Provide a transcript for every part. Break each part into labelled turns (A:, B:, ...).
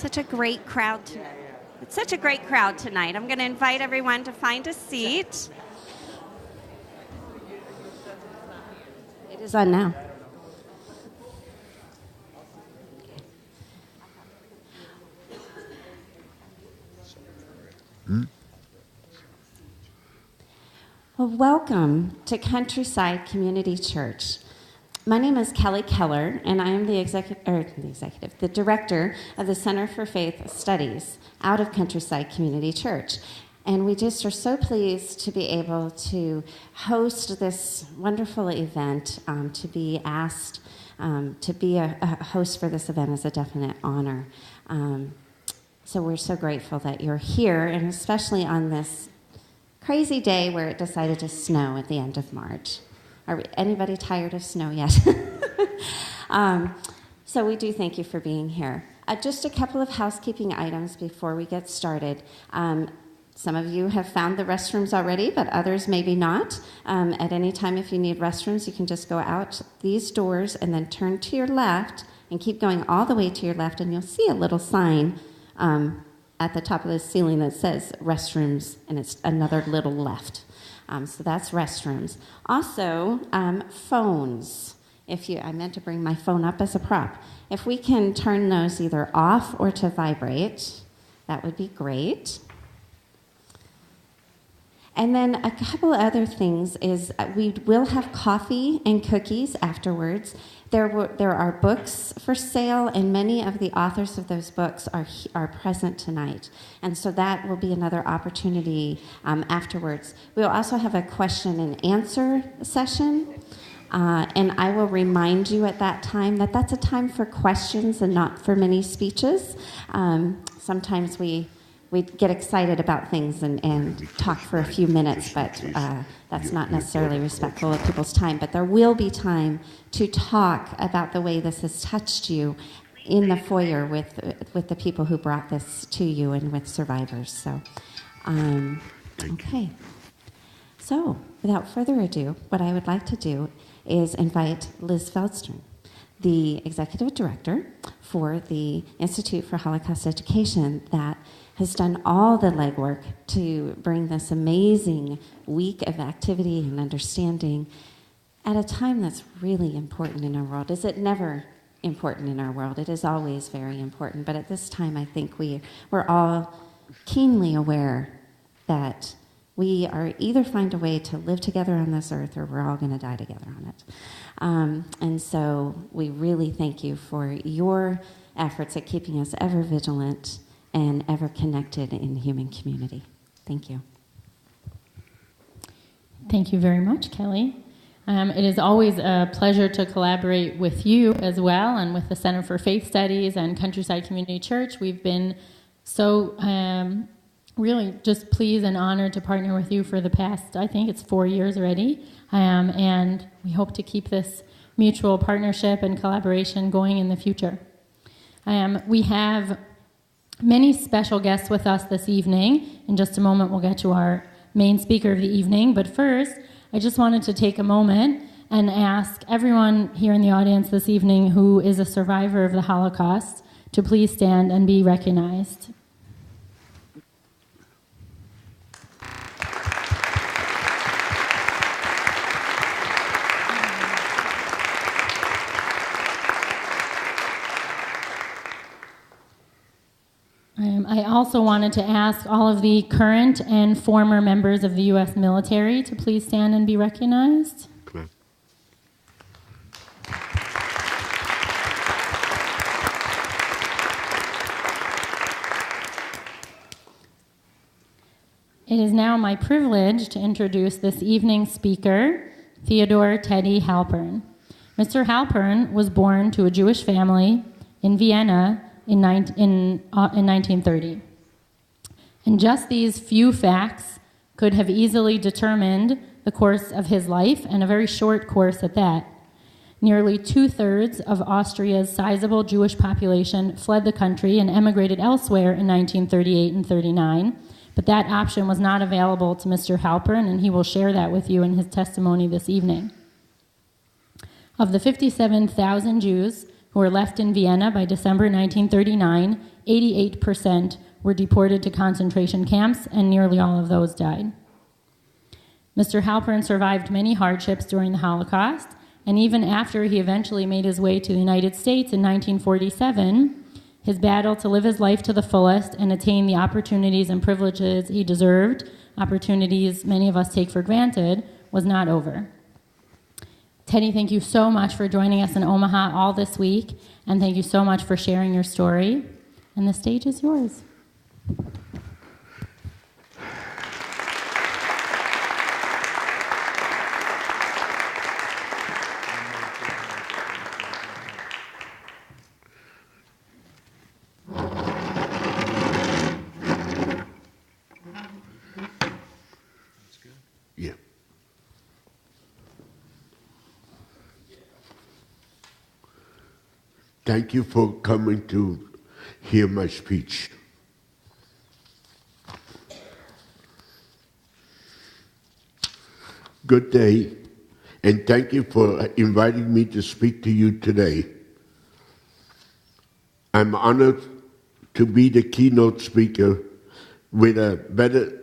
A: Such a great crowd tonight. It's such a great crowd tonight. I'm going to invite everyone to find a seat. It is on now. Well, welcome to Countryside Community Church. My name is Kelly Keller, and I am the director of the Center for Faith Studies out of Countryside Community Church. And we just are so pleased to be able to host this wonderful event. To be asked to be a host for this event is a definite honor. So we're so grateful that you're here, and especially on this crazy day where it decided to snow at the end of March. Anybody tired of snow yet? So we do thank you for being here. Just a couple of housekeeping items before we get started. Some of you have found the restrooms already, but others maybe not. At any time, if you need restrooms, you can just go out these doors and then turn to your left and keep going all the way to your left, and you'll see a little sign at the top of the ceiling that says restrooms, and it's another little left. So that's restrooms. Also, phones. I meant to bring my phone up as a prop. If we can turn those either off or to vibrate, that would be great. And then a couple other things is we will have coffee and cookies afterwards. There are books for sale, and many of the authors of those books are present tonight. And so that will be another opportunity afterwards. We'll also have a question and answer session. And I will remind you at that time that that's a time for questions and not for many speeches. Sometimes we get excited about things and talk for a few minutes, but that's not necessarily respectful of people's time. But there will be time to talk about the way this has touched you in the foyer with the people who brought this to you and with survivors. So, okay. So, without further ado, what I would like to do is invite Liz Feldstern, the executive director for the Institute for Holocaust Education, that has done all the legwork to bring this amazing week of activity and understanding at a time that's really important in our world. Is it never important in our world? It is always very important, but at this time I think we're all keenly aware that we are either find a way to live together on this earth or we're all going to die together on it. And so we really thank you for your efforts at keeping us ever vigilant and ever connected in the human community. Thank you.
B: Thank you very much, Kelly. It is always a pleasure to collaborate with you as well, and with the Center for Faith Studies and Countryside Community Church. We've been so really just pleased and honored to partner with you for the past, I think it's 4 years already, and we hope to keep this mutual partnership and collaboration going in the future. We have many special guests with us this evening. In just a moment, we'll get to our main speaker of the evening. But first, I just wanted to take a moment and ask everyone here in the audience this evening who is a survivor of the Holocaust to please stand and be recognized. I also wanted to ask all of the current and former members of the U.S. military to please stand and be recognized.
C: Come on.
B: It is now my privilege to introduce this evening's speaker, Thodore Teddy Halpern. Mr. Halpern was born to a Jewish family in Vienna in 1930. And just these few facts could have easily determined the course of his life, and a very short course at that. Nearly 2/3 of Austria's sizable Jewish population fled the country and emigrated elsewhere in 1938 and 39, but that option was not available to Mr. Halpern, and he will share that with you in his testimony this evening. Of the 57,000 Jews who were left in Vienna by December 1939, 88% were deported to concentration camps, and nearly all of those died. Mr. Halpern survived many hardships during the Holocaust, and even after he eventually made his way to the United States in 1947, his battle to live his life to the fullest and attain the opportunities and privileges he deserved, opportunities many of us take for granted, was not over. Teddy, thank you so much for joining us in Omaha all this week, and thank you so much for sharing your story. And the stage is yours.
C: Yeah. Thank you for coming to hear my speech. Good day, and thank you for inviting me to speak to you today. I'm honored to be the keynote speaker with a better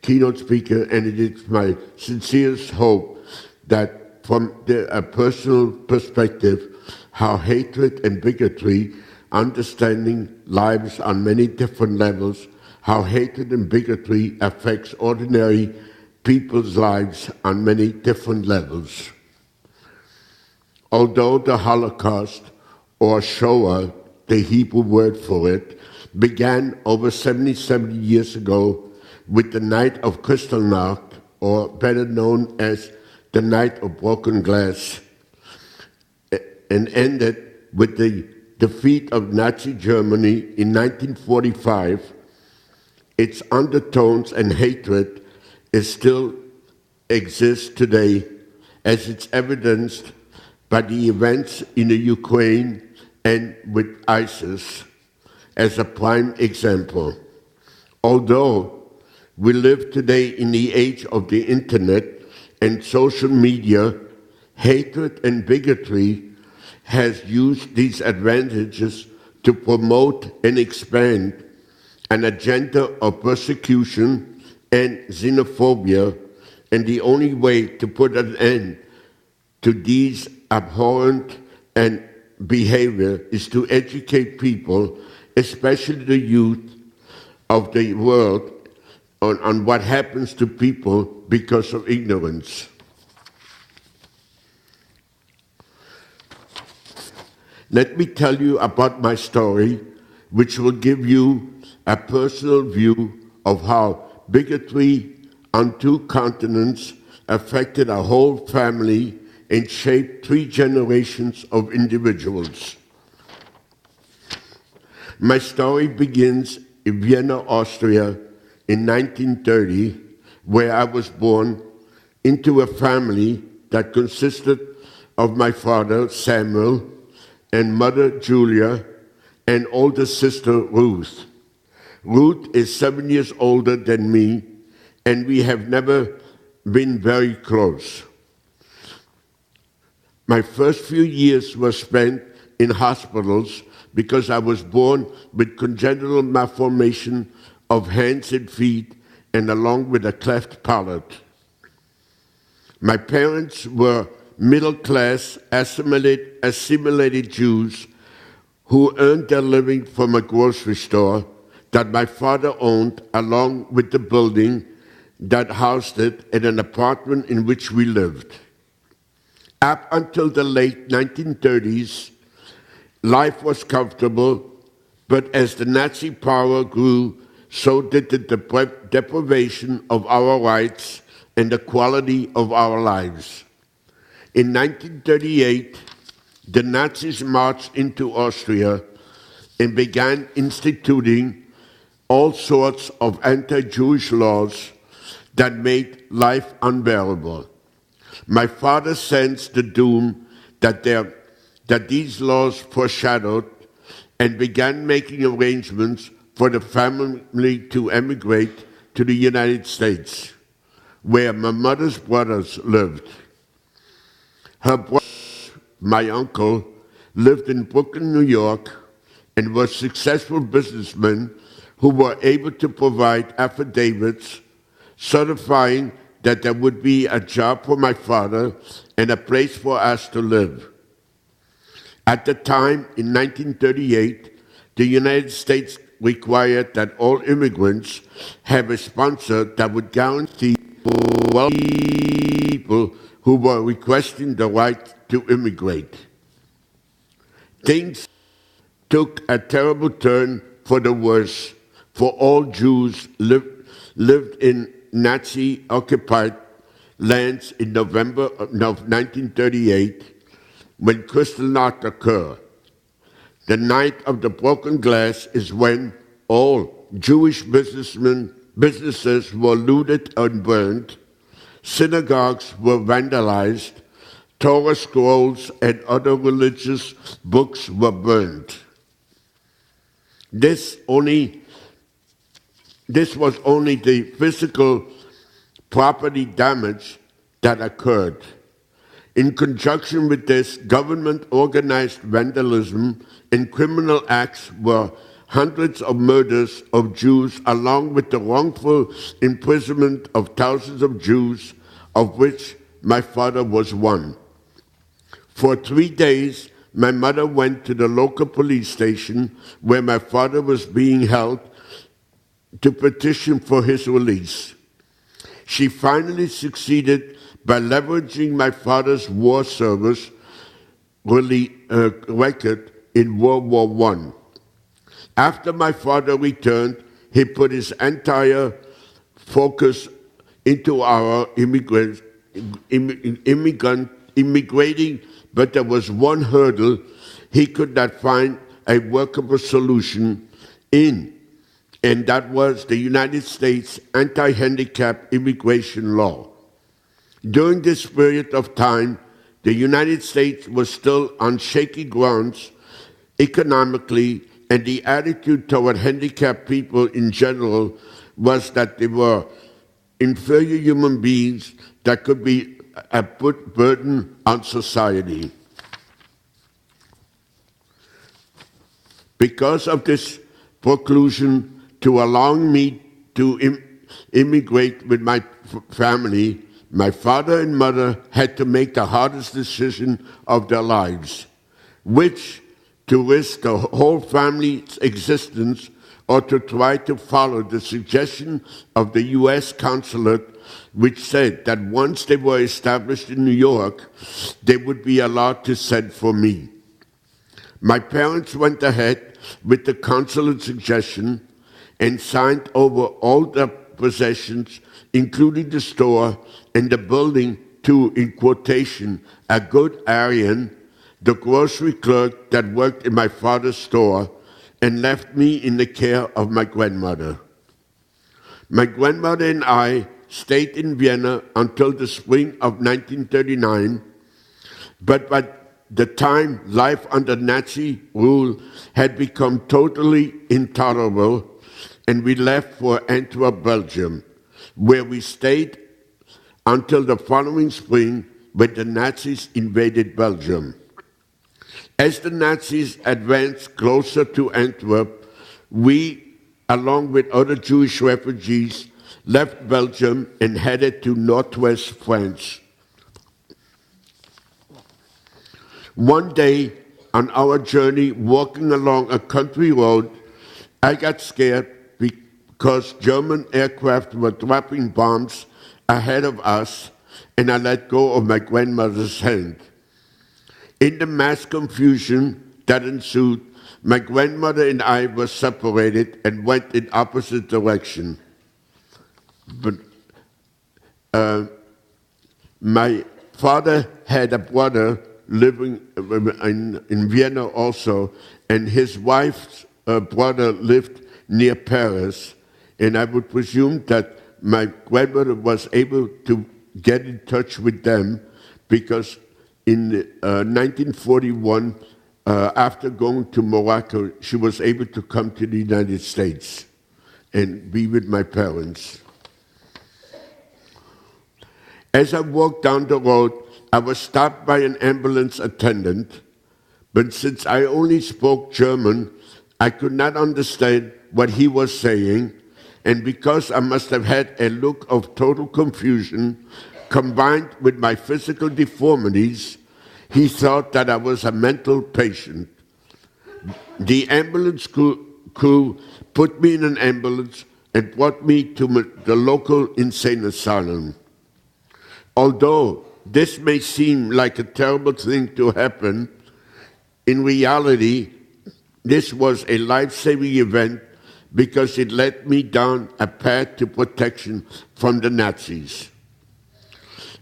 C: keynote speaker, and it is my sincerest hope that from a personal perspective, how hatred and bigotry, understanding lives on many different levels, how hatred and bigotry affects ordinary people's lives on many different levels. Although the Holocaust, or Shoah, the Hebrew word for it, began over 77 years ago with the Night of Kristallnacht, or better known as the Night of Broken Glass, and ended with the defeat of Nazi Germany in 1945, its undertones and hatred still exist today, as it's evidenced by the events in the Ukraine and with ISIS as a prime example. Although we live today in the age of the internet and social media, hatred and bigotry has used these advantages to promote and expand an agenda of persecution and xenophobia, and the only way to put an end to these abhorrent and behavior is to educate people, especially the youth of the world, on what happens to people because of ignorance. Let me tell you about my story, which will give you a personal view of how bigotry on two continents affected a whole family and shaped 3 generations of individuals. My story begins in Vienna, Austria in 1930, where I was born into a family that consisted of my father, Samuel, and mother, Julia, and older sister, Ruth. Ruth is 7 years older than me, and we have never been very close. My first few years were spent in hospitals because I was born with congenital malformation of hands and feet, and along with a cleft palate. My parents were middle-class, assimilated Jews who earned their living from a grocery store that my father owned, along with the building that housed it and an apartment in which we lived. Up until the late 1930s, life was comfortable, but as the Nazi power grew, so did the deprivation of our rights and the quality of our lives. In 1938, the Nazis marched into Austria and began instituting all sorts of anti-Jewish laws that made life unbearable. My father sensed the doom that these laws foreshadowed and began making arrangements for the family to emigrate to the United States, where my mother's brothers lived. Her brothers my uncle, lived in Brooklyn, New York, and was successful businessmen who were able to provide affidavits certifying that there would be a job for my father and a place for us to live. At the time, in 1938, the United States required that all immigrants have a sponsor that would guarantee people who were requesting the right to immigrate. Things took a terrible turn for the worse for all Jews lived in Nazi-occupied lands in November of 1938 when Kristallnacht occurred. The night of the broken glass is when all Jewish businesses were looted and burned, synagogues were vandalized, Torah scrolls and other religious books were burned. This was only the physical property damage that occurred. In conjunction with this, government-organized vandalism and criminal acts were hundreds of murders of Jews, along with the wrongful imprisonment of thousands of Jews, of which my father was one. For 3 days, my mother went to the local police station where my father was being held to petition for his release. She finally succeeded by leveraging my father's war service record in World War I. After my father returned, he put his entire focus into our immigrating, but there was one hurdle he could not find a workable solution in, and that was the United States anti-handicap immigration law. During this period of time, the United States was still on shaky grounds economically, and the attitude toward handicapped people in general was that they were inferior human beings that could be a burden on society. Because of this preclusion to allowing me to immigrate with my family, my father and mother had to make the hardest decision of their lives, which to risk the whole family's existence or to try to follow the suggestion of the U.S. consulate, which said that once they were established in New York, they would be allowed to send for me. My parents went ahead with the consulate suggestion and signed over all their possessions, including the store and the building, to, in quotation, a good Aryan, the grocery clerk that worked in my father's store, and left me in the care of my grandmother. My grandmother and I stayed in Vienna until the spring of 1939, but by the time life under Nazi rule had become totally intolerable, and we left for Antwerp, Belgium, where we stayed until the following spring when the Nazis invaded Belgium. As the Nazis advanced closer to Antwerp, we, along with other Jewish refugees, left Belgium and headed to northwest France. One day on our journey, walking along a country road, I got scared because German aircraft were dropping bombs ahead of us, and I let go of my grandmother's hand. In the mass confusion that ensued, my grandmother and I were separated and went in opposite directions. But my father had a brother living in Vienna also, and his wife's brother lived near Paris, and I would presume that my grandmother was able to get in touch with them because in 1941, after going to Morocco, she was able to come to the United States and be with my parents. As I walked down the road, I was stopped by an ambulance attendant, but since I only spoke German, I could not understand what he was saying, and because I must have had a look of total confusion combined with my physical deformities, he thought that I was a mental patient. The ambulance crew put me in an ambulance and brought me to the local insane asylum. Although this may seem like a terrible thing to happen, in reality, this was a life-saving event because it led me down a path to protection from the Nazis.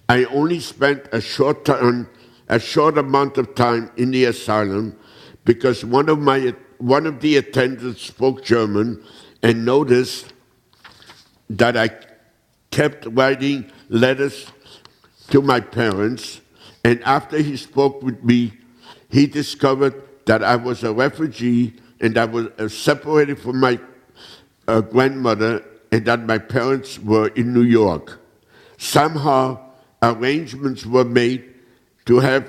C: I only spent a short amount of time in the asylum because one of the attendants spoke German and noticed that I kept writing letters to my parents, and after he spoke with me, he discovered that I was a refugee and I was separated from my grandmother and that my parents were in New York. Somehow, arrangements were made to have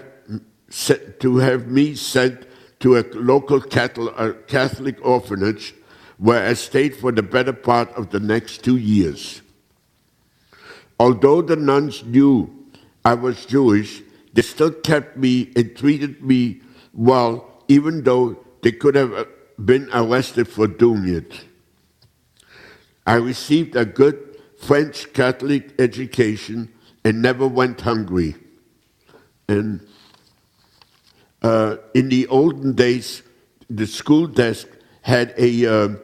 C: me sent to a local Catholic orphanage where I stayed for the better part of the next 2 years. Although the nuns knew I was Jewish, they still kept me and treated me well, even though they could have been arrested for doing it. I received a good French Catholic education and never went hungry. And in the olden days, the school desk had a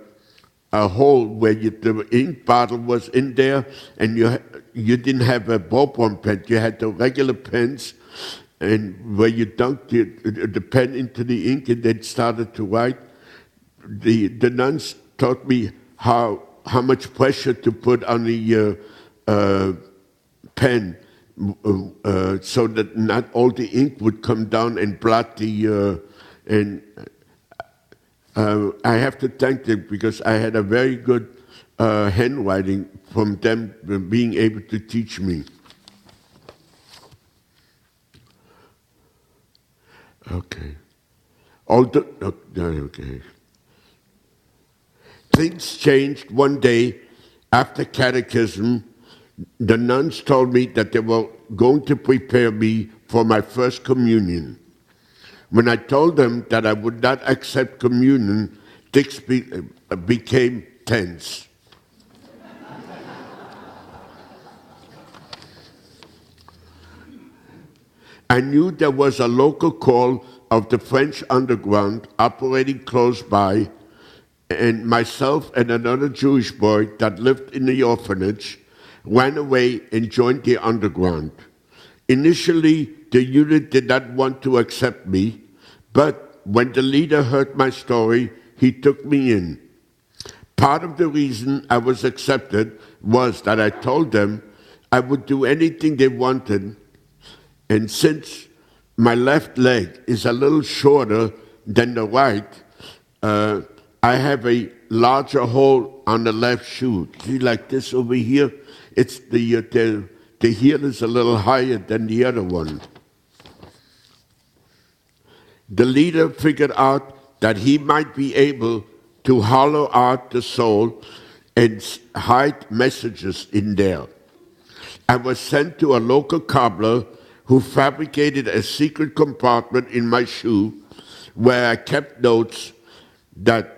C: hole where the ink bottle was in there, and you didn't have a ballpoint pen. You had the regular pens, and where you dunked the pen into the ink and then started to write. The nuns taught me how much pressure to put on the pen so that not all the ink would come down and blot the I have to thank them because I had a very good handwriting from them being able to teach me. Okay. Okay. Things changed one day after catechism. The nuns told me that they were going to prepare me for my first communion. When I told them that I would not accept communion, things became tense. I knew there was a local call of the French underground operating close by, and myself and another Jewish boy that lived in the orphanage ran away and joined the underground. Initially, the unit did not want to accept me, but when the leader heard my story, he took me in. Part of the reason I was accepted was that I told them I would do anything they wanted, and since my left leg is a little shorter than the right, I have a larger hole on the left shoe. See, like this over here, it's the heel is a little higher than the other one. The leader figured out that he might be able to hollow out the sole and hide messages in there. I was sent to a local cobbler who fabricated a secret compartment in my shoe where I kept notes that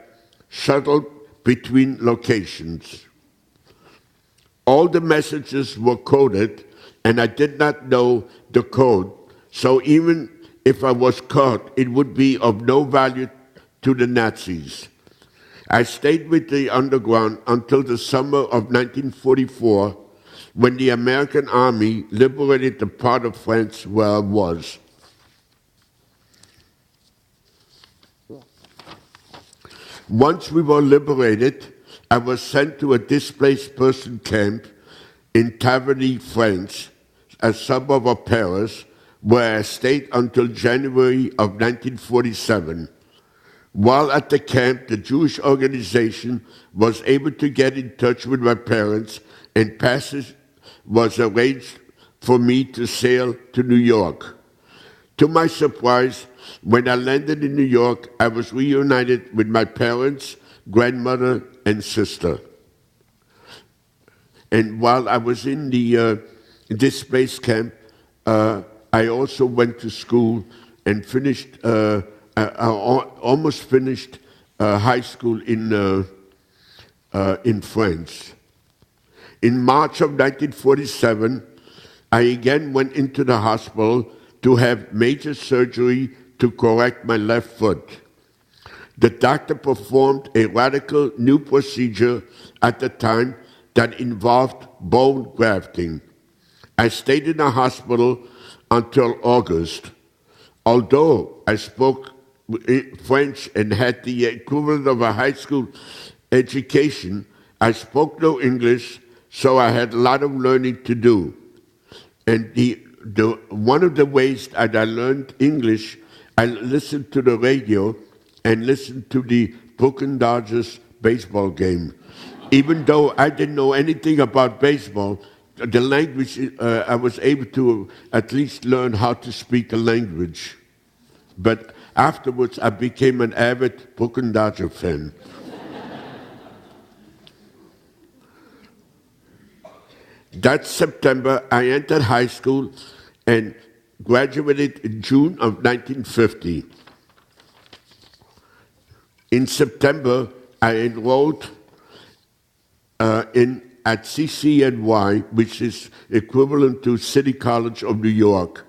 C: shuttled between locations. All the messages were coded, and I did not know the code, so even if I was caught, it would be of no value to the Nazis. I stayed with the underground until the summer of 1944, when the American army liberated the part of France where I was. Once we were liberated, I was sent to a displaced person camp in Taverny, France, a suburb of Paris, where I stayed until January of 1947. While at the camp, the Jewish organization was able to get in touch with my parents, and passage was arranged for me to sail to New York. To my surprise, when I landed in New York, I was reunited with my parents, grandmother, and sister. And while I was in this space camp, I also went to school and finished, almost finished high school in France. In March of 1947, I again went into the hospital to have major surgery to correct my left foot. The doctor performed a radical new procedure at the time that involved bone grafting. I stayed in the hospital until August. Although I spoke French and had the equivalent of a high school education, I spoke no English, so I had a lot of learning to do. And one of the ways that I learned English, I listened to the radio and listened to the Brooklyn Dodgers baseball game. Even though I didn't know anything about baseball, the language, I was able to at least learn how to speak the language. But afterwards, I became an avid Brooklyn Dodger fan. That September, I entered high school and graduated in June of 1950. In September, I enrolled at CCNY, which is equivalent to City College of New York.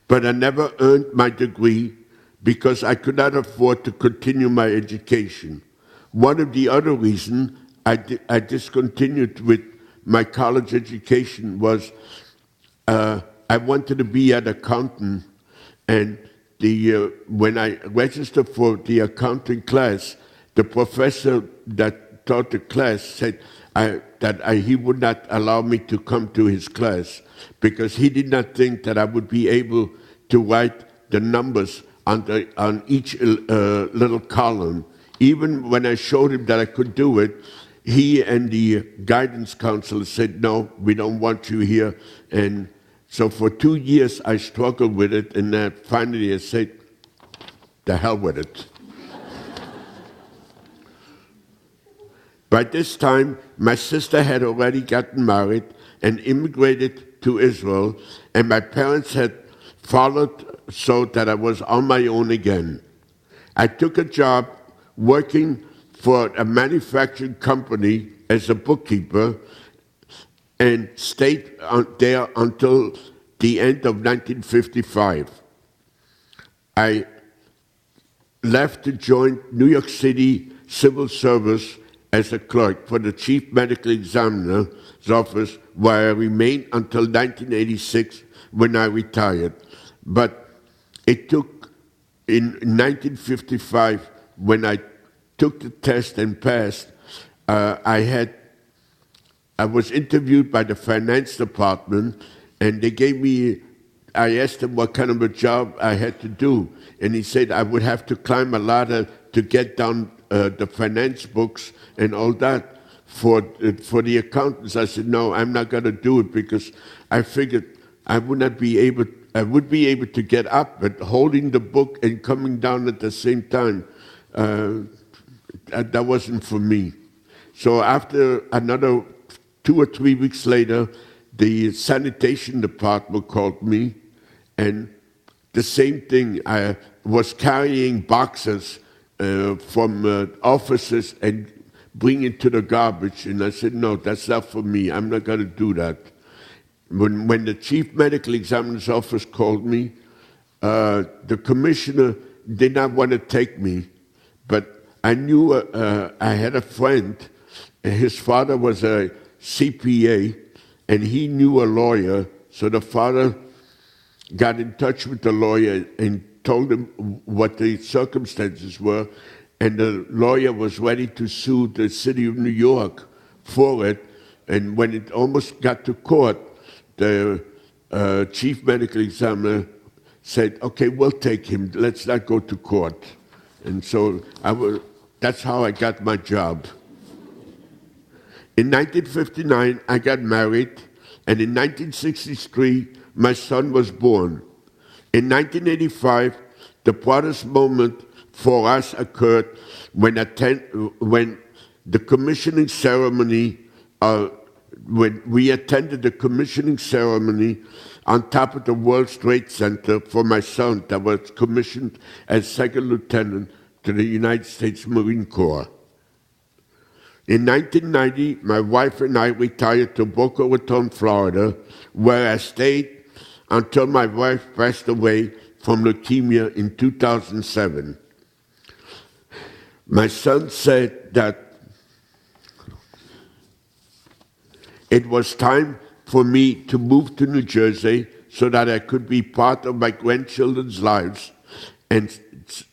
C: But I never earned my degree because I could not afford to continue my education. One of the other reasons I discontinued with my college education was I wanted to be an accountant, and when I registered for the accounting class, the professor that taught the class said he would not allow me to come to his class because he did not think that I would be able to write the numbers on each little column. Even when I showed him that I could do it, he and the guidance counselor said, no, we don't want you here. And so for 2 years, I struggled with it, and then finally I said, the hell with it. By this time, my sister had already gotten married and immigrated to Israel, and my parents had followed so that I was on my own again. I took a job working for a manufacturing company as a bookkeeper and stayed there until the end of 1955. I left to join New York City Civil Service as a clerk for the Chief Medical Examiner's office, where I remained until 1986 when I retired. But it took, in 1955, when I took the test and passed, I was interviewed by the finance department, and they gave me, I asked them what kind of a job I had to do, and he said I would have to climb a ladder to get down the finance books and all that for the accountants. I said, no, I'm not going to do it because I figured I would be able to get up, but holding the book and coming down at the same time, that wasn't for me. So after another 2 or 3 weeks later, the sanitation department called me, and the same thing. I was carrying boxes from offices and bringing it to the garbage, and I said, no, that's not for me. I'm not going to do that. When the chief medical examiner's office called me, the commissioner did not want to take me, but I knew I had a friend. His father was a CPA, and he knew a lawyer, so the father got in touch with the lawyer and told him what the circumstances were, and the lawyer was ready to sue the city of New York for it. And when it almost got to court, the chief medical examiner said, okay, we'll take him, let's not go to court. And so that's how I got my job. In 1959, I got married, And in 1963, my son was born. In 1985, the proudest moment for us occurred when the commissioning ceremony, when we attended the commissioning ceremony on top of the World Trade Center for my son that was commissioned as second lieutenant to the United States Marine Corps. In 1990, my wife and I retired to Boca Raton, Florida, where I stayed until my wife passed away from leukemia in 2007. My son said that it was time for me to move to New Jersey so that I could be part of my grandchildren's lives, and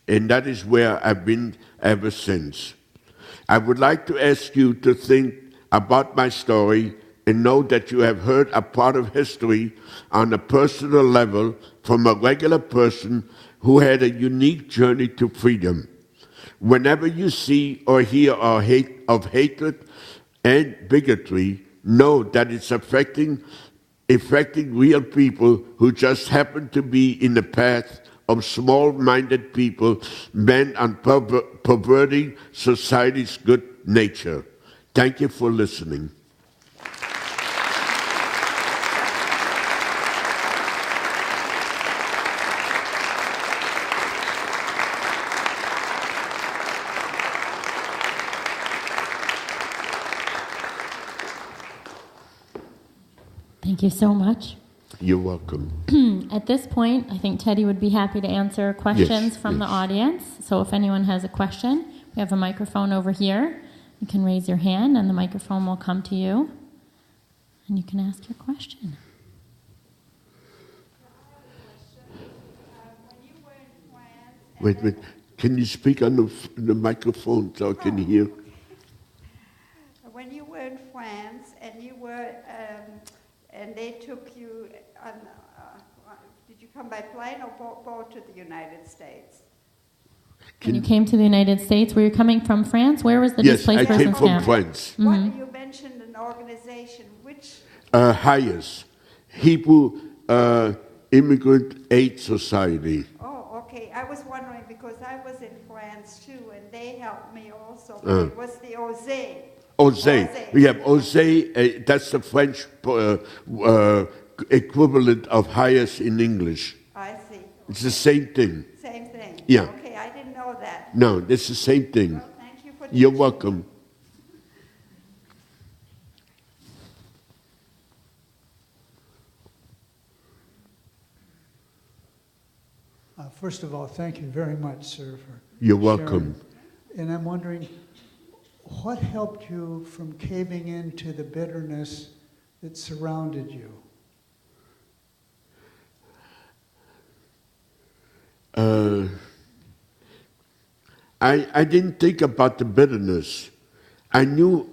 C: that is where I've been ever since. I would like to ask you to think about my story and know that you have heard a part of history on a personal level from a regular person who had a unique journey to freedom. Whenever you see or hear of hatred and bigotry, know that it's affecting real people who just happen to be in the path of small-minded people bent on perverting society's good nature. Thank you for listening.
B: Thank you so much.
C: You're welcome.
B: At this point, I think Teddy would be happy to answer questions from the audience. So if anyone has a question, we have a microphone over here. You can raise your hand and the microphone will come to you. And you can ask your question.
C: Wait. Can you speak on the microphone so I can hear?
D: When you were in France and you were, and they took you on, did you come by plane or boat to the United States?
B: When you came to the United States, were you coming from France? Where was the displaced persons camp?
C: Yes, I came from France.
D: What you mentioned an organization, which?
C: HIAS, Hebrew Immigrant Aid Society.
D: Oh, okay. I was wondering because I was in France too, and they helped me also. It was the OSE.
C: OSE. We have OSE, that's the French equivalent of HIAS in English.
D: I see.
C: It's the same thing.
D: Same thing.
C: Yeah.
D: Okay, I didn't know that.
C: No, it's the same thing.
D: Well, thank you for
C: You're
D: teaching
C: welcome.
D: me.
E: First of all, thank you very much, sir, for
C: You're
E: sharing.
C: welcome.
E: And I'm wondering, what helped you from caving into the bitterness that surrounded you?
C: I didn't think about the bitterness. I knew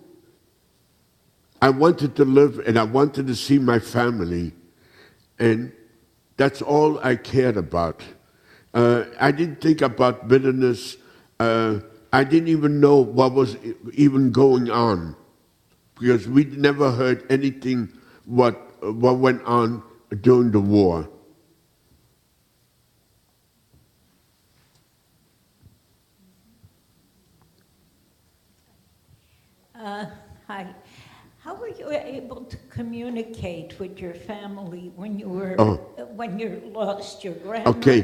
C: I wanted to live and I wanted to see my family. And that's all I cared about. I didn't think about bitterness. I didn't even know what was even going on, because we never heard anything what went on during the war.
F: Hi. How were you able to communicate with your family when you were when you lost your grandmother?
C: Okay,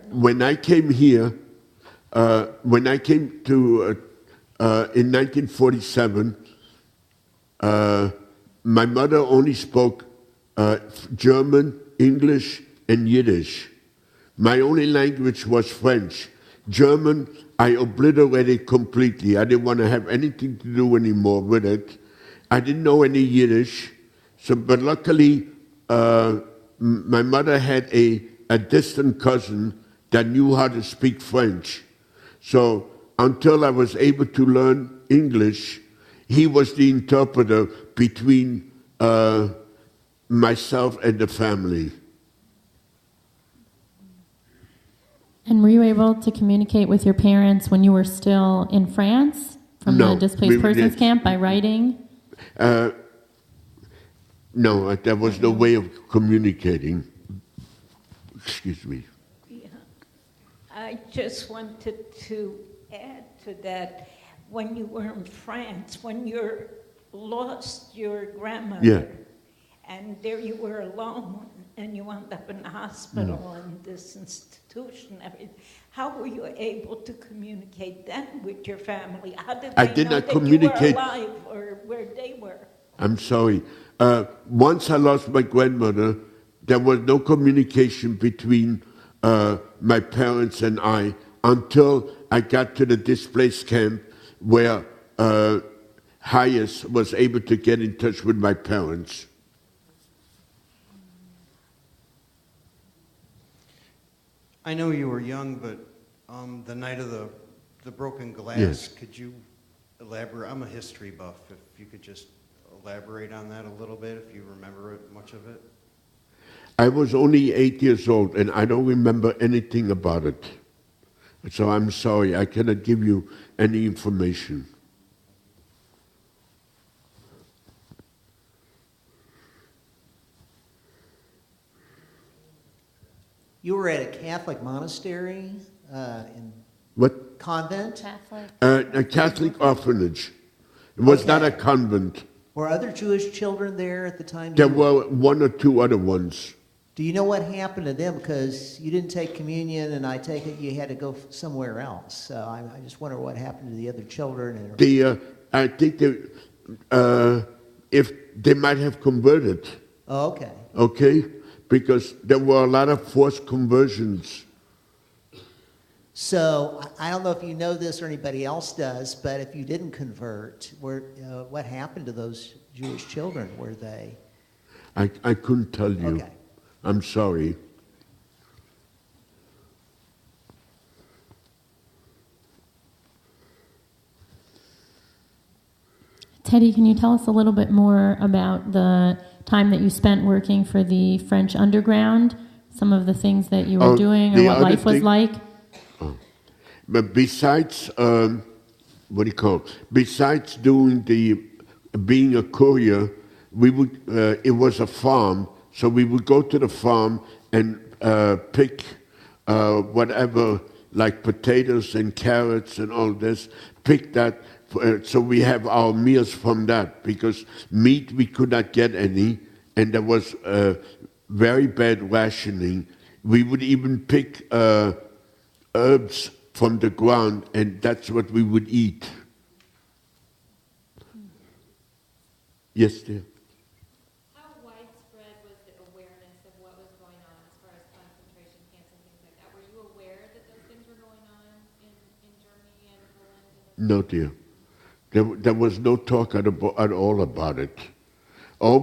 C: when I came here, when I came to in 1947, my mother only spoke German, English, and Yiddish. My only language was French. German, I obliterated completely. I didn't want to have anything to do anymore with it. I didn't know any Yiddish, but luckily, my mother had a distant cousin that knew how to speak French. So until I was able to learn English, he was the interpreter between myself and the family.
B: And were you able to communicate with your parents when you were still in France from
C: No,
B: the displaced persons camp by writing?
C: No, there was no way of communicating. Excuse me.
F: Yeah. I just wanted to add to that. When you were in France, when you lost your grandmother,
C: Yeah.
F: and there you were alone, and you wound up in the hospital and this institution, everything. How were you able to communicate then with your family? How did
C: I
F: they
C: did
F: know
C: not
F: that
C: communicate.
F: you were alive or where they were?
C: I'm sorry. Once I lost my grandmother, there was no communication between my parents and I until I got to the displaced camp where Hayes was able to get in touch with my parents.
G: I know you were young, but the night of the broken glass,
C: Yes.
G: could you elaborate? I'm a history buff. If you could just elaborate on that a little bit, if you remember much of it.
C: I was only 8 years old, and I don't remember anything about it. So I'm sorry, I cannot give you any information.
H: You were at a Catholic monastery in
C: What?
H: convent?
B: Catholic.
C: A Catholic orphanage. It was not a
H: Okay.
C: convent.
H: Were other Jewish children there at the time?
C: There were one or two other ones.
H: Do you know what happened to them? Because you didn't take communion, and I take it you had to go somewhere else. So I just wonder what happened to the other children. And,
C: I think if they might have converted,
H: oh, okay.
C: okay, because there were a lot of forced conversions.
H: So I don't know if you know this or anybody else does, but if you didn't convert, what happened to those Jewish children? Were they?
C: I couldn't tell you.
H: Okay.
C: I'm sorry.
B: Teddy, can you tell us a little bit more about the time that you spent working for the French underground? Some of the things that you were doing, or what life was like?
C: But besides, what do you call it? Besides doing being a courier, we would. It was a farm, so we would go to the farm and pick whatever, like potatoes and carrots and all this. Pick that, so we have our meals from that. Because meat we could not get any, and there was very bad rationing. We would even pick herbs from the ground, and that's what we would eat. Yes, dear.
I: How widespread was the awareness of what was going on as far as concentration camps and things like that? Were you aware that those things were going on in Germany and Poland?
C: No, dear. There was no talk at all about it. All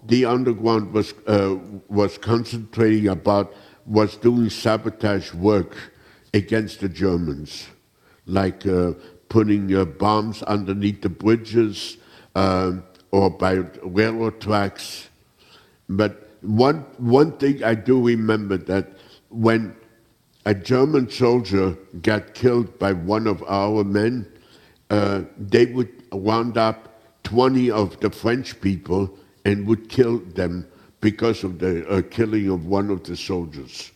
C: the underground was concentrating about was doing sabotage work against the Germans, like putting bombs underneath the bridges or by railroad tracks. But one thing I do remember, that when a German soldier got killed by one of our men, they would round up 20 of the French people and would kill them because of the killing of one of the soldiers.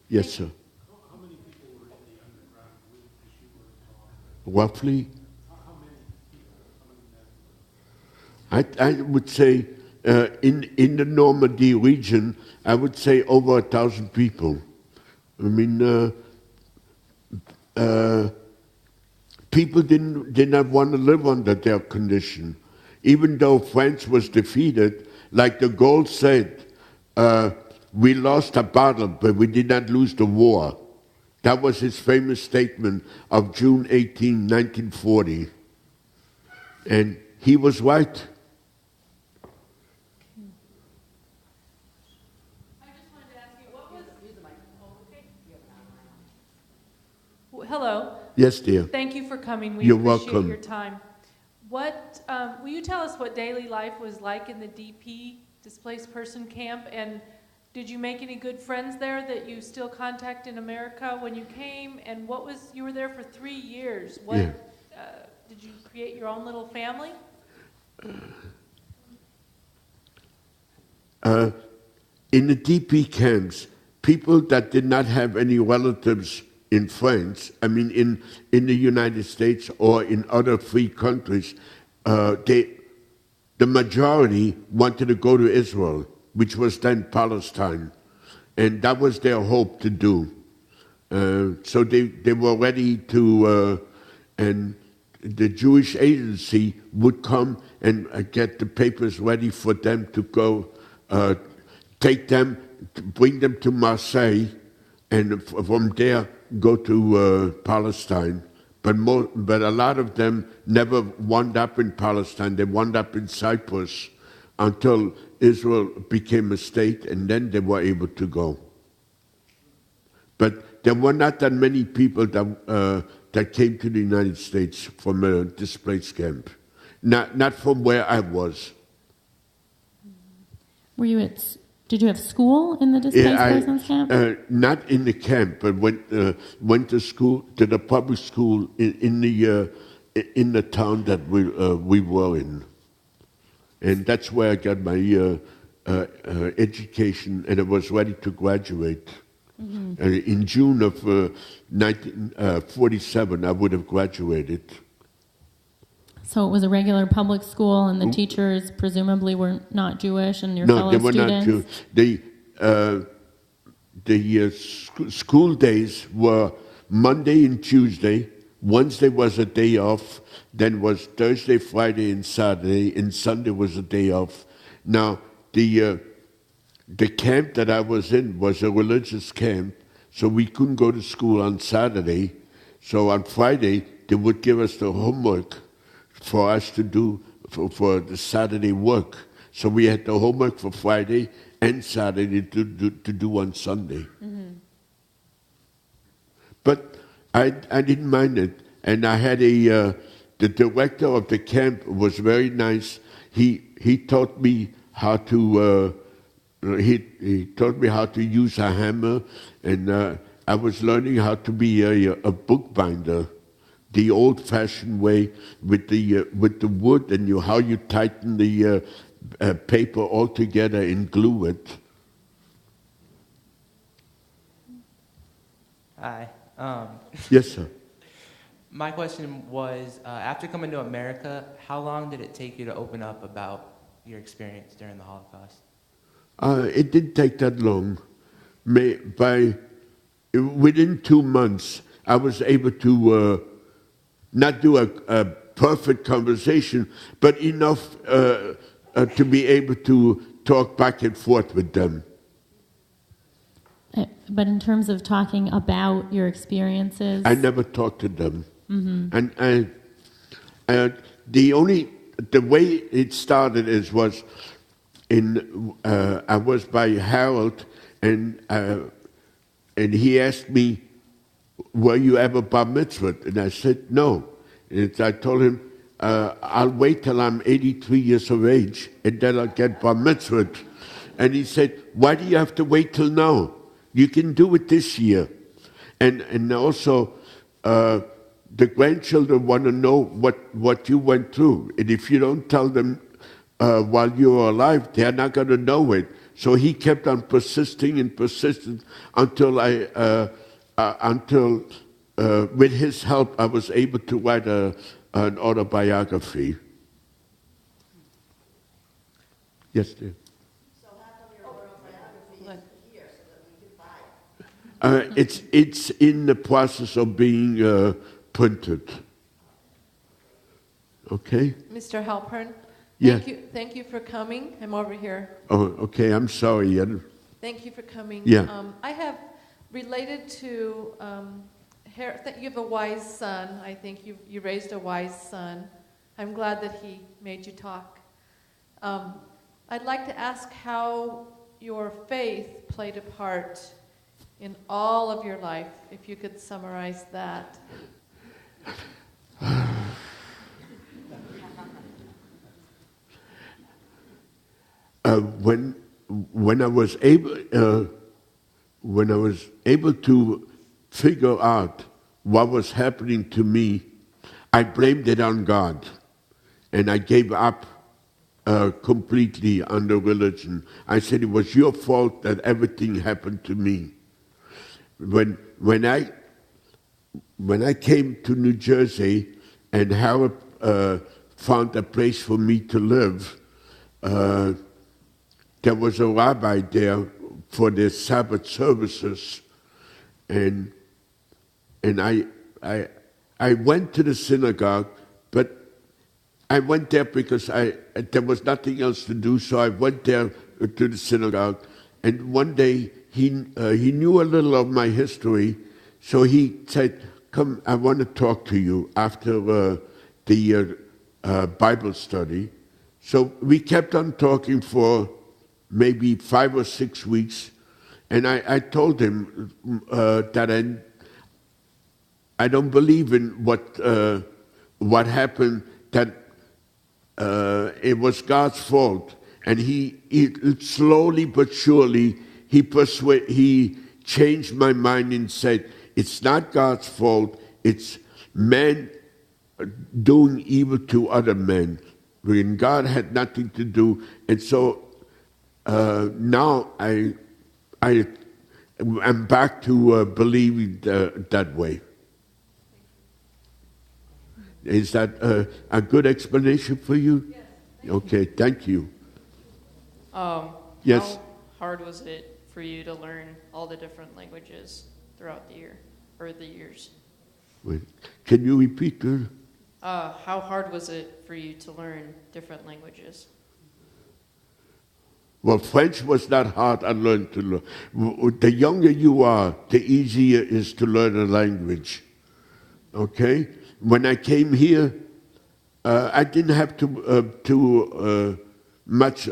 C: Yes, sir.
J: How many people were in the underground as you were talking?
C: Roughly?
J: How many people?
C: I would say in the Normandy region, I would say over 1,000 people. I mean, people did not want to live under their condition. Even though France was defeated, like de Gaulle said, we lost a battle, but we did not lose the war. That was his famous statement of June 18, 1940. And he was right.
I: I just wanted to ask you, what was...
K: Hello.
C: Yes, dear.
K: Thank you for coming. We
C: You're
K: appreciate
C: welcome.
K: your time. What will you tell us what daily life was like in the DP, displaced person camp, and did you make any good friends there that you still contact in America when you came? And what was, you were there for 3 years. What,
C: Yeah.
K: did you create your own little family?
C: In the DP camps, people that did not have any relatives in France, I mean in the United States or in other free countries, the majority wanted to go to Israel, which was then Palestine. And that was their hope to do. So they were ready to, and the Jewish agency would come and get the papers ready for them to go, take them, bring them to Marseille, and from there go to Palestine. But a lot of them never wound up in Palestine. They wound up in Cyprus until Israel became a state, and then they were able to go. But there were not that many people that came to the United States from a displaced camp. Not from where I was.
B: Were you did you have school in the displaced persons camp?
C: Not in the camp, but went to school, to the public school in the town that we were in. And that's where I got my education, and I was ready to graduate. Mm-hmm. In June of 1947, I would have graduated.
B: So it was a regular public school, and the teachers presumably were not Jewish, and your fellow students?
C: No, they were not Jewish. The school days were Monday and Tuesday. Wednesday was a day off. Then was Thursday, Friday, and Saturday. And Sunday was a day off. Now, the camp that I was in was a religious camp, so we couldn't go to school on Saturday. So on Friday, they would give us the homework for us to do for the Saturday work. So we had the homework for Friday and Saturday to do on Sunday. Mm-hmm. But I didn't mind it. And I had the director of the camp was very nice. He taught me how to he taught me how to use a hammer, and I was learning how to be a bookbinder, the old-fashioned way with the wood and how you tighten the paper all together and glue it.
L: Hi.
C: Yes, sir.
L: My question was, after coming to America, how long did it take you to open up about your experience during the Holocaust?
C: It didn't take that long. Within 2 months, I was able to not do a perfect conversation, but enough to be able to talk back and forth with them.
B: But in terms of talking about your experiences?
C: I never talked to them. Mm-hmm. And the way it started was I was by Harold, and he asked me, were you ever bar mitzvahed? And I said, no. And I told him, I'll wait till I'm 83 years of age, and then I'll get bar mitzvahed. And he said, why do you have to wait till now? You can do it this year. And also, the grandchildren want to know what you went through. And if you don't tell them while you're alive, they're not going to know it. So he kept on persisting and persisting until with his help, I was able to write an autobiography. Yes, dear.
M: So how come your autobiography isn't here so that we can buy it?
C: It's in the process of being printed. Okay?
K: Mr. Halpern,
C: Yeah.
K: thank you for coming. I'm over here.
C: Oh, okay, I'm sorry.
K: Thank you for coming.
C: Yeah.
K: I have related to, you have a wise son. I think you raised a wise son. I'm glad that he made you talk. I'd like to ask how your faith played a part in all of your life, if you could summarize that.
C: When I was able to figure out what was happening to me, I blamed it on God, and I gave up completely on the religion. I said it was your fault that everything happened to me. When I came to New Jersey and Harold found a place for me to live, there was a rabbi there for the Sabbath services, and I went to the synagogue, but I went there because there was nothing else to do, so I went there to the synagogue. And one day he knew a little of my history, so he said, "Come, I want to talk to you after the Bible study." So we kept on talking for maybe 5 or 6 weeks, and I told him that I don't believe in what happened, that it was God's fault. And he slowly but surely, he changed my mind and said, it's not God's fault, it's men doing evil to other men, when God had nothing to do. And so now I'm back to believing that way. Is that a good explanation for you?
N: Yes.
C: Okay, thank you. Yes.
N: How hard was it for you to learn all the different languages throughout the year, or the years?
C: Wait, can you repeat that?
N: How hard was it for you to learn different languages?
C: Well, French was not hard. I learned to learn. The younger you are, the easier it is to learn a language. Okay? When I came here, I didn't have to much.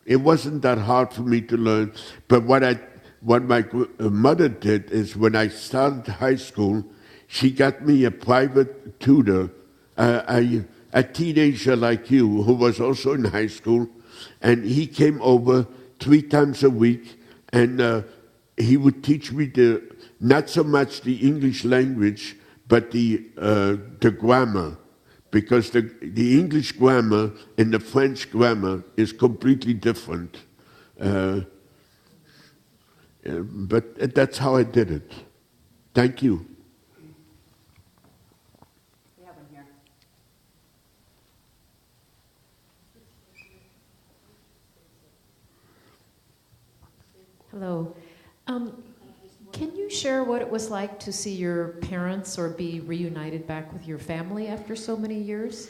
C: It wasn't that hard for me to learn. But what my mother did is, when I started high school, she got me a private tutor, a teenager like you who was also in high school, and he came over 3 times a week, and he would teach me not so much the English language, but the grammar, because the English grammar and the French grammar is completely different. But that's how I did it. Thank you.
M: We have one here.
O: Hello. Can you share what it was like to see your parents or be reunited back with your family after so many years?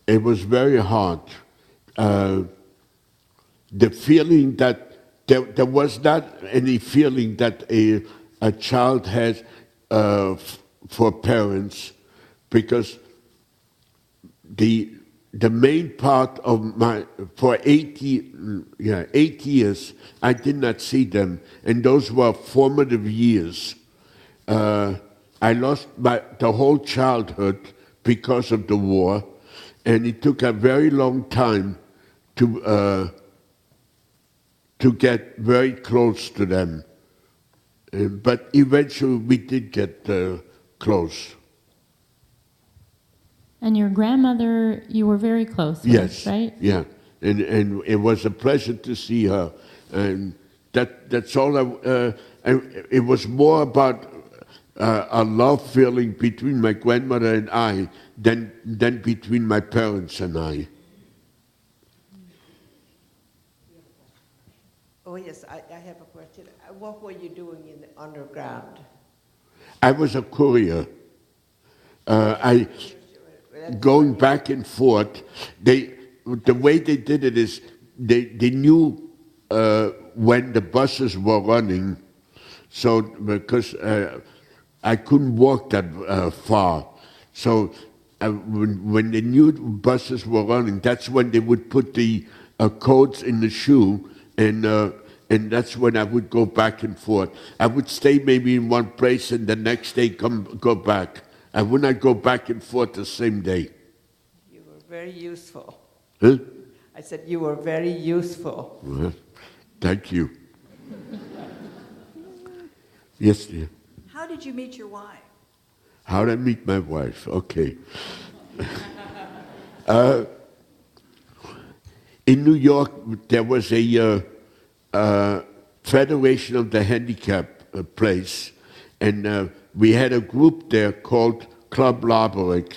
C: It was very hard. The feeling that there was not any feeling that a child has for parents, because the main part of for 8 years, I did not see them, and those were formative years. I lost the whole childhood because of the war, and it took a very long time to get very close to them. But eventually we did get close.
B: And your grandmother, you were very close with,
C: Yes,
B: right?
C: yeah, and it was a pleasure to see her, and that's all. It was more about a love feeling between my grandmother and I than between my parents and I.
M: Oh, yes, I have a question. What were you doing in the underground?
C: I was a courier. Going back and forth. The way they did it is they knew when the buses were running, so because I couldn't walk that far, so when they knew buses were running, that's when they would put the codes in the shoe, and that's when I would go back and forth. I would stay maybe in one place and the next day go back. I would not go back and forth the same day.
M: You were very useful.
C: Huh?
M: I said you were very useful.
C: Well, thank you. Yes, dear.
M: How did you meet your wife?
C: How did I meet my wife? Okay. In New York, there was a Federation of the Handicapped place, and we had a group there called Club Laborick,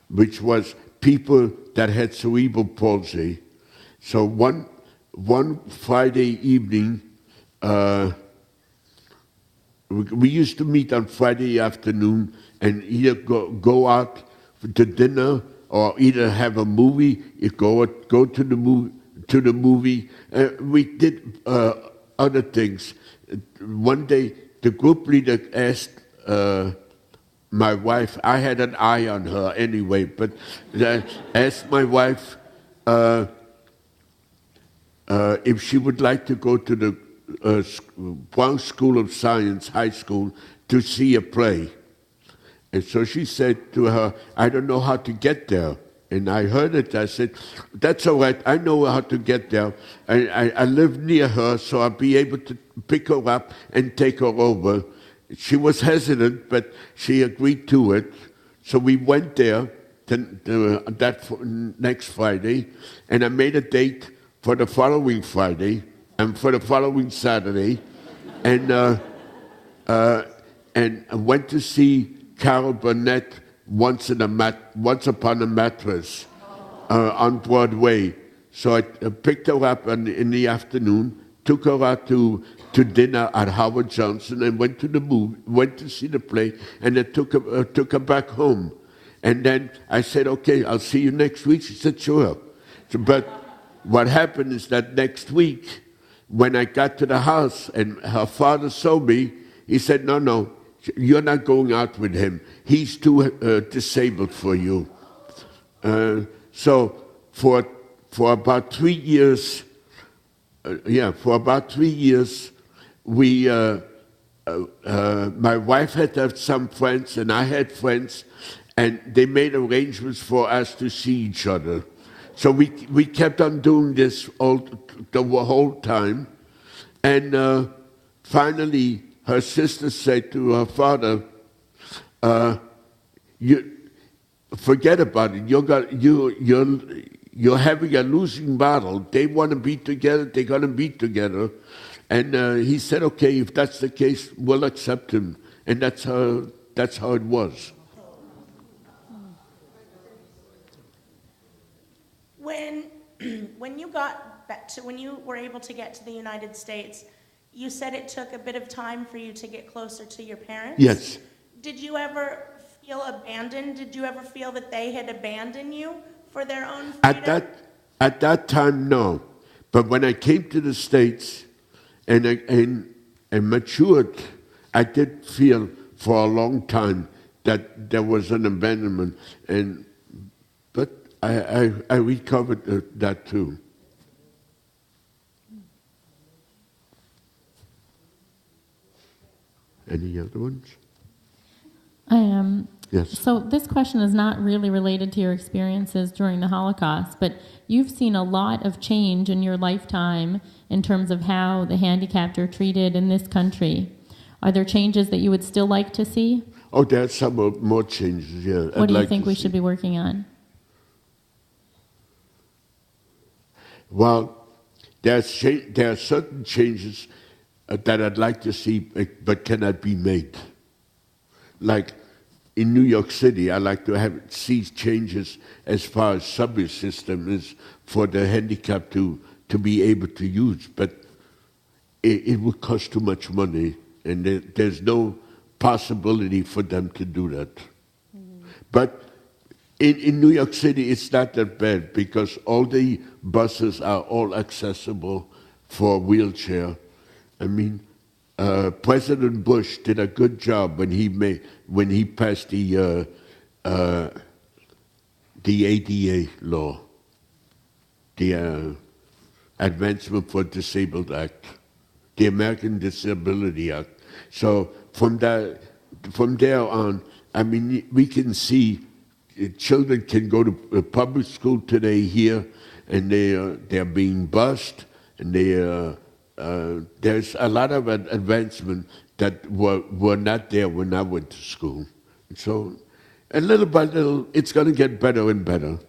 C: which was people that had cerebral palsy. So one Friday evening, we used to meet on Friday afternoon and either go out to dinner or either have a movie. You go to the movie. We did other things. One day, the group leader asked my wife. I had an eye on her anyway, but asked my wife if she would like to go to the Bronx School of Science High School to see a play. And so she said to her, I don't know how to get there. And I heard it. I said, that's all right. I know how to get there. I live near her, so I'll be able to pick her up and take her over. She was hesitant, but she agreed to it. So we went there that next Friday, and I made a date for the following Friday and for the following Saturday, and went to see Carol Burnett Once Upon a Mattress on Broadway. So I picked her up in the afternoon, took her out to dinner at Howard Johnson, and went to see the play, and I took her back home. And then I said, okay, I'll see you next week. She said, sure. But what happened is that next week, when I got to the house and her father saw me, he said, no, you're not going out with him. He's too disabled for you. So for about 3 years, we, my wife had to have some friends and I had friends, and they made arrangements for us to see each other. So we kept on doing this the whole time, and finally her sister said to her father, "You forget about it. You're having a losing battle. They want to be together. They're going to be together." And he said, "Okay, if that's the case, we'll accept him." And that's how it was.
P: When you got back to, when you were able to get to the United States, you said it took a bit of time for you to get closer to your parents?
C: Yes.
P: Did you ever feel abandoned? Did you ever feel that they had abandoned you for their own freedom?
C: At that time, no. But when I came to the States and matured, I did feel for a long time that there was an abandonment, but I recovered that too. Any other ones? Yes.
B: So this question is not really related to your experiences during the Holocaust, but you've seen a lot of change in your lifetime in terms of how the handicapped are treated in this country. Are there changes that you would still like to see?
C: Oh, there are some more changes, yeah.
B: What do you think we should be working on?
C: Well, there are certain changes that I'd like to see but cannot be made. Like in New York City, I like to see changes as far as subway system is for the handicapped to be able to use, but it would cost too much money, and there's no possibility for them to do that. Mm-hmm. But in New York City, it's not that bad because all the buses are all accessible for wheelchair. I mean, President Bush did a good job when he passed the ADA law, the Advancement for Disabled Act, the American Disability Act. So from there on, I mean, we can see children can go to public school today here, and they're being bused, and there's a lot of advancement that were not there when I went to school. So, a little by little, it's going to get better and better.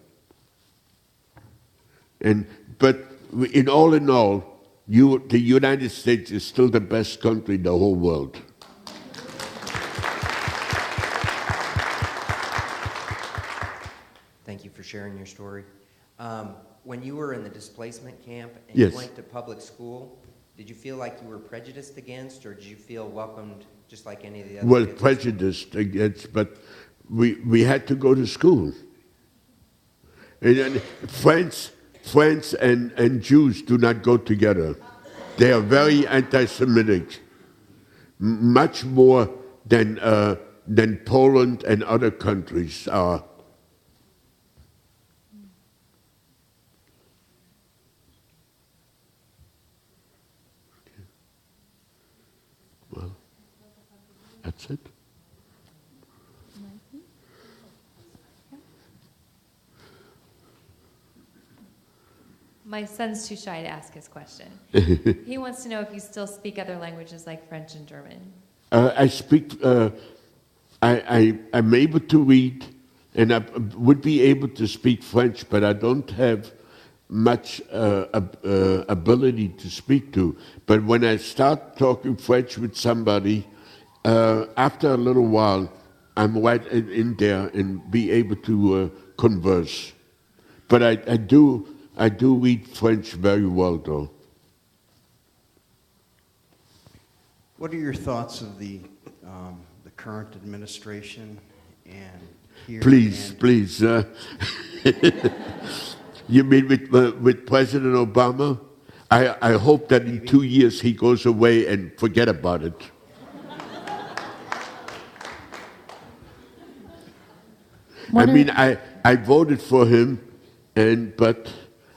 C: But in all, the United States is still the best country in the whole world.
Q: Thank you for sharing your story. When you were in the displacement camp and
C: Yes.
Q: you went to public school, did you feel like you were prejudiced against, or did you feel welcomed just like any of the other
C: Well,
Q: kids?
C: prejudiced against, but we had to go to school. And France and Jews do not go together. They are very anti-Semitic, much more than Poland and other countries are. Well, that's it.
R: My son's too shy to ask his question. He wants to know if you still speak other languages like French and German.
C: I speak, I'm able to read, and I would be able to speak French, but I don't have much ability to speak to. But when I start talking French with somebody, after a little while, I'm right in there and be able to converse. But I do read French very well, though.
G: What are your thoughts of the current administration and here?
C: Please. You mean with President Obama? I hope that in 2 years he goes away and forget about it. I voted for him, but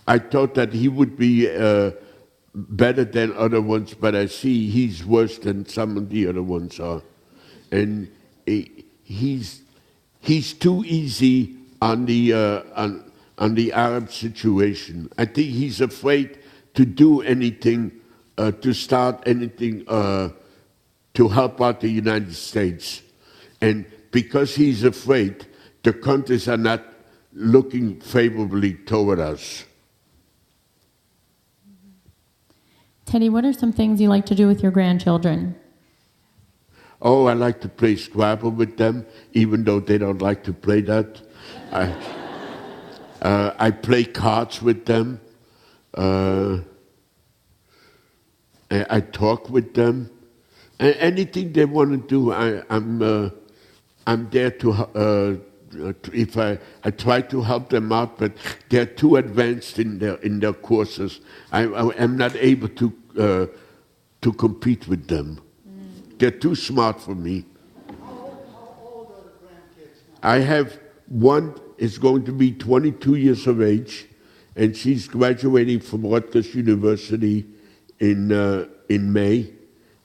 C: I thought that he would be better than other ones, but I see he's worse than some of the other ones are. And he's too easy on the Arab situation. I think he's afraid to do anything, to start anything to help out the United States. And because he's afraid, the countries are not looking favorably toward us.
B: Teddy, what are some things you like to do with your grandchildren?
C: Oh, I like to play Scrabble with them, even though they don't like to play that. I play cards with them. I talk with them. Anything they want to do, I'm there to. If I try to help them out, but they're too advanced in their courses. I'm not able to compete with them. They're too smart for me.
E: How old are the grandkids now?
C: I have one is going to be 22 years of age, and she's graduating from Rutgers University in May,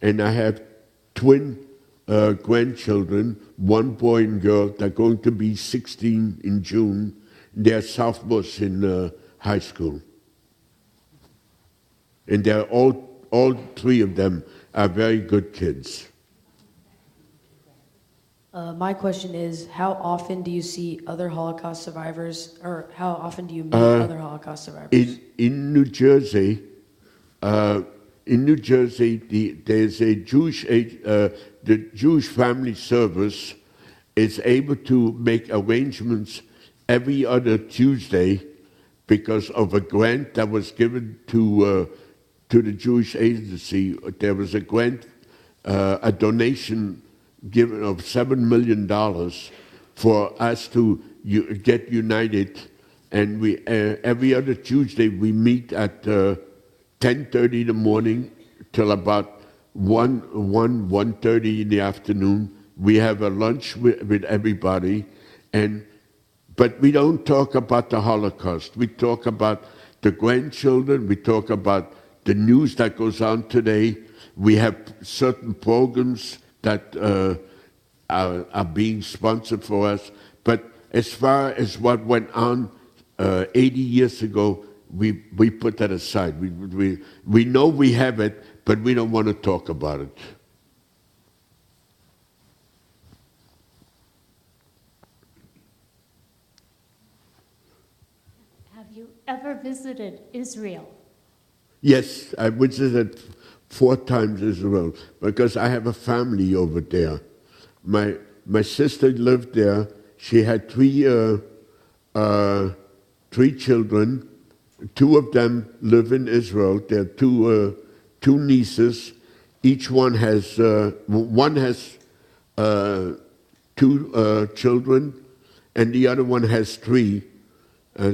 C: and I have twin grandchildren, one boy and girl. They're going to be 16 in June. They're sophomores in high school. And they're all three of them are very good kids.
S: My question is, how often do you see other Holocaust survivors, or how often do you meet other Holocaust survivors?
C: In New Jersey, there's a the Jewish Family Service is able to make arrangements every other Tuesday because of a grant that was given to the Jewish Agency. There was a grant, a donation given of $7 million for us to get united, and we every other Tuesday we meet at 10:30 in the morning till about 1:30 in the afternoon. We have a lunch with everybody, but we don't talk about the Holocaust. We talk about the grandchildren. We talk about the news that goes on today. We have certain programs that are being sponsored for us. But as far as what went on 80 years ago, we put that aside. We know we have it, but we don't want to talk about it.
T: visited Israel?
C: Yes, I visited 4 times Israel because I have a family over there. My sister lived there. She had 3 children. 2 of them live in Israel. There are 2 nieces. Each one has 2 children, and the other one has 3.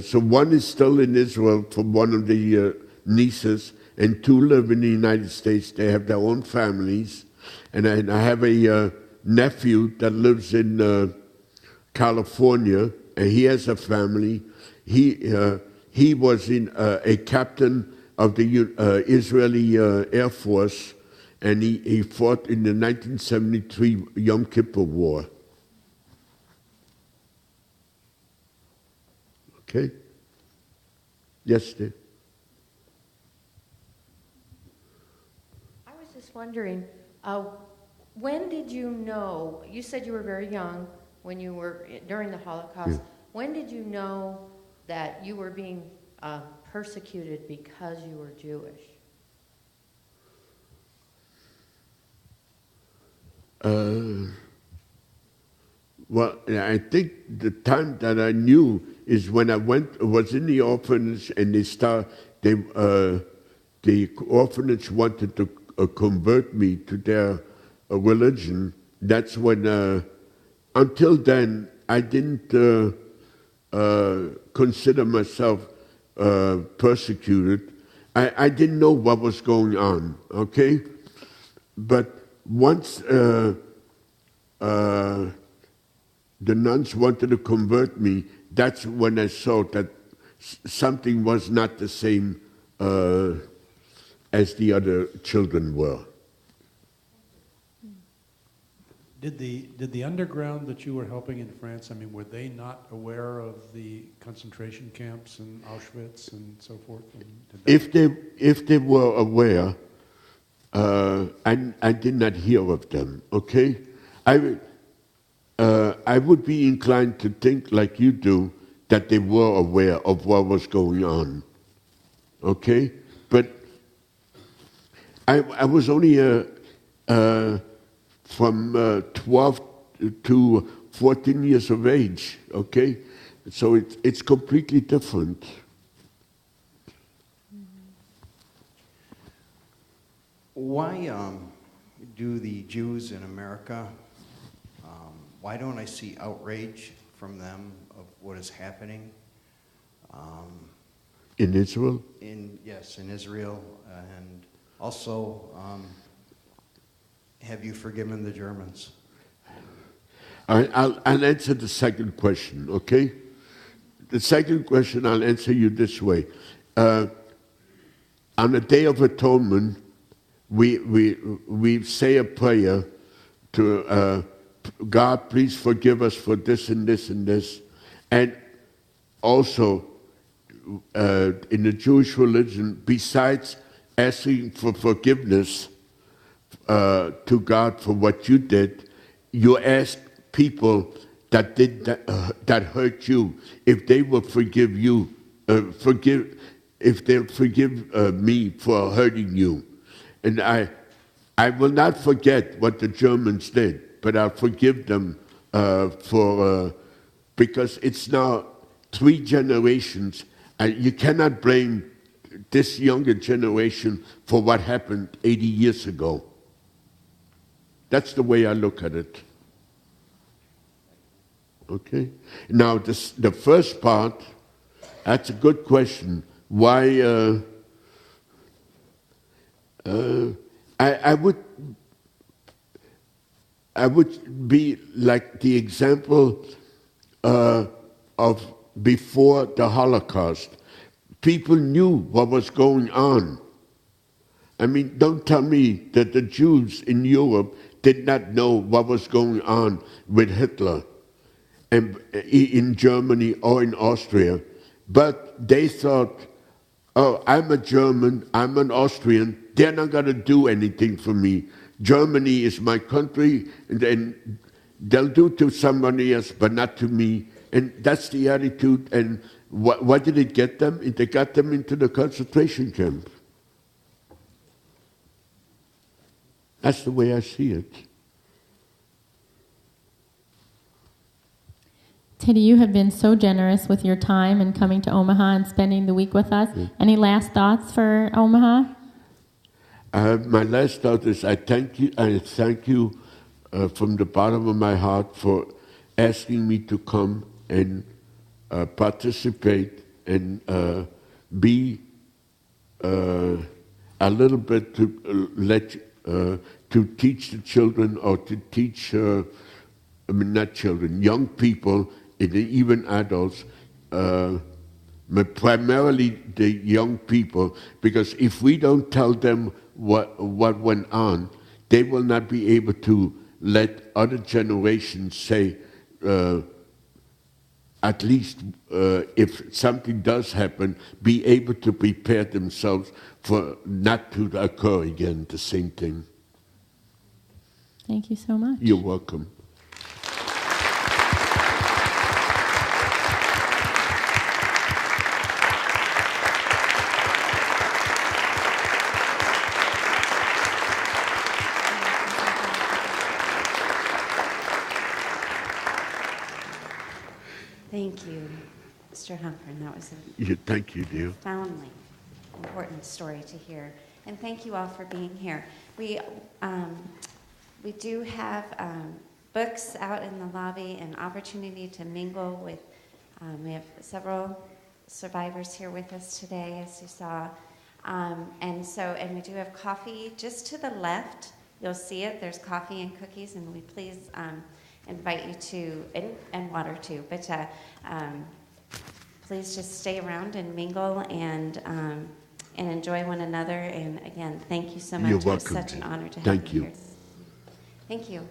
C: So one is still in Israel from one of the nieces, and 2 live in the United States. They have their own families. And I have a nephew that lives in California, and he has a family. He was a captain of the Israeli Air Force, and he fought in the 1973 Yom Kippur War. Okay? Yes, dear.
U: I was just wondering, when did you know, you said you were very young when you were, during the Holocaust,
C: Yeah.
U: when did you know that you were being persecuted because you were Jewish?
C: Well, I think the time that I knew is when I was in the orphanage, and the orphanage wanted to convert me to their religion. That's when, until then, I didn't consider myself persecuted. I didn't know what was going on, okay? But once the nuns wanted to convert me, that's when I saw that something was not the same as the other children were.
J: Did the underground that you were helping in France, I mean, were they not aware of the concentration camps and Auschwitz and so forth?
C: If they were aware, I did not hear of them, okay? I would be inclined to think, like you do, that they were aware of what was going on, okay? But I was only from 12 to 14 years of age, okay? So it's completely different.
G: Why do the Jews in America, why don't I see outrage from them of what is happening?
C: In Israel?
G: Yes, in Israel. And also, have you forgiven the Germans?
C: I'll answer the second question, okay? The second question I'll answer you this way. On the Day of Atonement, we say a prayer to God, please forgive us for this and this and this. And also, in the Jewish religion, besides asking for forgiveness to God for what you did, you ask people that did that hurt you, if they will forgive you, if they'll forgive me for hurting you. And I will not forget what the Germans did, but I'll forgive them because it's now 3 generations. You cannot blame this younger generation for what happened 80 years ago. That's the way I look at it. Okay? Now, the first part, that's a good question. Why? I would be like the example of before the Holocaust. People knew what was going on. I mean, don't tell me that the Jews in Europe did not know what was going on with Hitler and in Germany or in Austria, but they thought, oh, I'm a German, I'm an Austrian, they're not going to do anything for me. Germany is my country, and then they'll do to somebody else, but not to me. And that's the attitude, and What did it get them? They got them into the concentration camp. That's the way I see it.
B: Teddy, you have been so generous with your time and coming to Omaha and spending the week with us. Any last thoughts for Omaha?
C: My last thought is I thank you from the bottom of my heart for asking me to come and participate and be a little bit to teach the children or to teach, not children, young people, and even adults, primarily the young people, because if we don't tell them what went on, they will not be able to let other generations say, at least if something does happen, be able to prepare themselves for not to occur again, the same thing.
B: Thank you so much.
C: You're welcome.
A: Thank you, Mr. Halpern. That was
C: Thank you, dear.
A: profoundly important story to hear. And thank you all for being here. We do have books out in the lobby, an opportunity to mingle with, we have several survivors here with us today, as you saw. And we do have coffee just to the left. You'll see it. There's coffee and cookies, and we please invite you to, and water too, but please just stay around and mingle and enjoy one another. And again, thank you so much.
C: You're
A: It was
C: welcome.
A: such an honor to have
C: Thank
A: you
C: you.
A: here. Thank you.